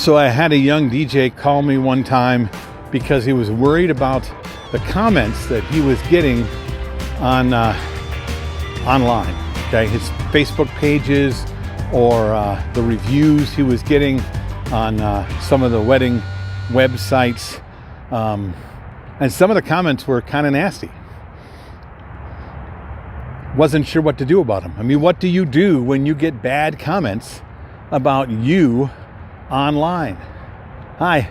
So I had a young DJ call me one time because he was worried about the comments that he was getting on online. Okay, his Facebook pages or the reviews he was getting on some of the wedding websites, and some of the comments were kind of nasty. Wasn't sure what to do about them. I mean, what do you do when you get bad comments about you online? Hi,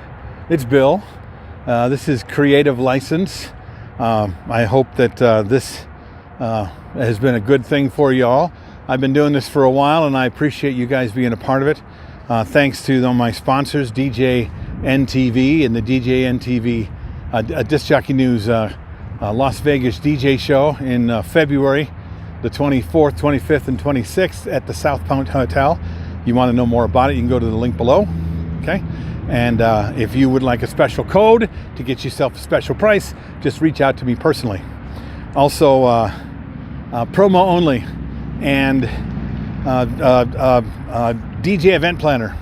it's Bill. This is Creative License. I hope that this has been a good thing for y'all. I've been doing this for a while, and I appreciate you guys being a part of it. Thanks to my sponsors, DJ NTV and the DJ NTV Disc Jockey News Las Vegas DJ show in February, the 24th, 25th, and 26th at the South Point Hotel. You want to know more about it, you can go to the link below. Okay, and if you would like a special code to get yourself a special price, just reach out to me personally. Also, promo only and DJ Event Planner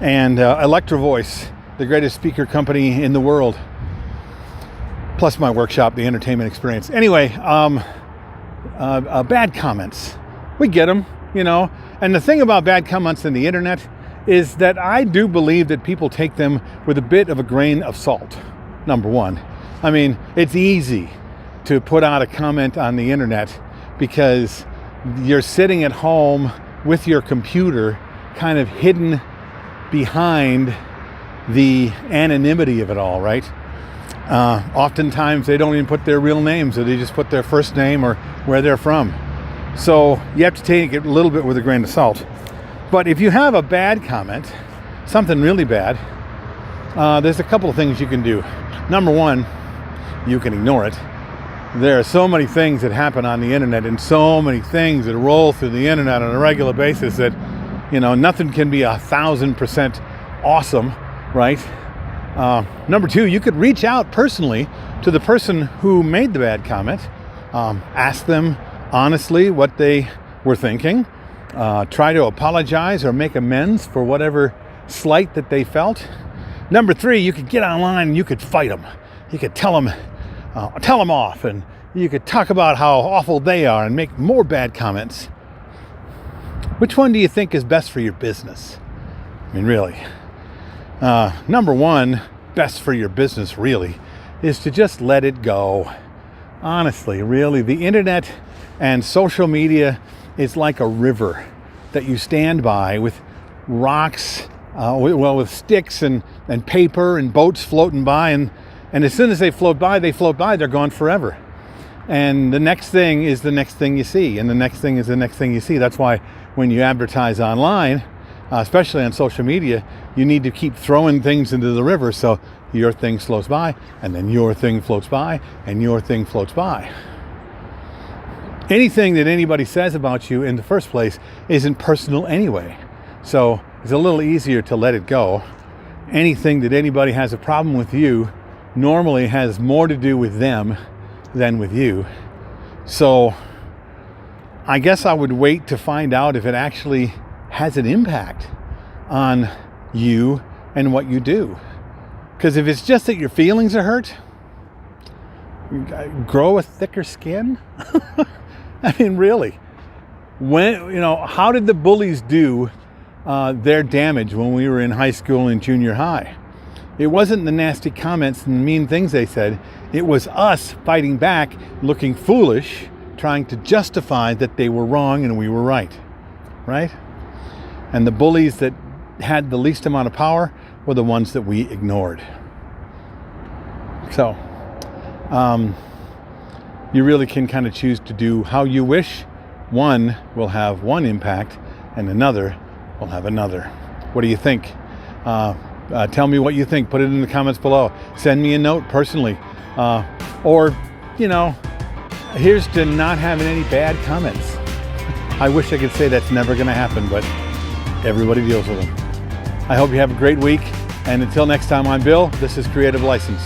and Electro Voice, the greatest speaker company in the world, plus my workshop, the entertainment experience. Anyway, bad comments, we get them, you know. And the thing about bad comments on the internet is that I do believe that people take them with a bit of a grain of salt. Number one, I mean, it's easy to put out a comment on the internet because you're sitting at home with your computer kind of hidden behind the anonymity of it all, right? Oftentimes they don't even put their real names, or they just put their first name or where they're from. So you have to take it a little bit with a grain of salt. But if you have a bad comment, something really bad, there's a couple of things you can do. Number one, you can ignore it. There are so many things that happen on the internet and so many things that roll through the internet on a regular basis that, you know, nothing can be 1,000% awesome, right? Number two, you could reach out personally to the person who made the bad comment, ask them honestly what they were thinking, try to apologize or make amends for whatever slight that they felt. Number three, you could get online and you could fight them. You could tell them off, and you could talk about how awful they are and make more bad comments. Which one do you think is best for your business? I mean, really. Number one, best for your business really is to just let it go. Honestly, really, the internet and social media is like a river that you stand by with rocks, with sticks and paper and boats floating by, and as soon as they float by, they're gone forever. And the next thing is the next thing you see, and the next thing is the next thing you see. That's why when you advertise online, especially on social media, you need to keep throwing things into the river so your thing floats by, and then your thing floats by, and your thing floats by. Anything that anybody says about you in the first place isn't personal anyway, so it's a little easier to let it go. Anything that anybody has a problem with you normally has more to do with them than with you. So I guess I would wait to find out if it actually has an impact on you and what you do. Because if it's just that your feelings are hurt, grow a thicker skin. I mean, really, how did the bullies do their damage when we were in high school and junior high? It wasn't the nasty comments and mean things they said. It was us fighting back, looking foolish, trying to justify that they were wrong and we were right? And the bullies that had the least amount of power were the ones that we ignored. So, you really can kind of choose to do how you wish. One will have one impact and another will have another. What do you think? Tell me what you think. Put it in the comments below. Send me a note personally. Or, here's to not having any bad comments. I wish I could say that's never going to happen, but everybody deals with them. I hope you have a great week. And until next time, I'm Bill. This is Creative License.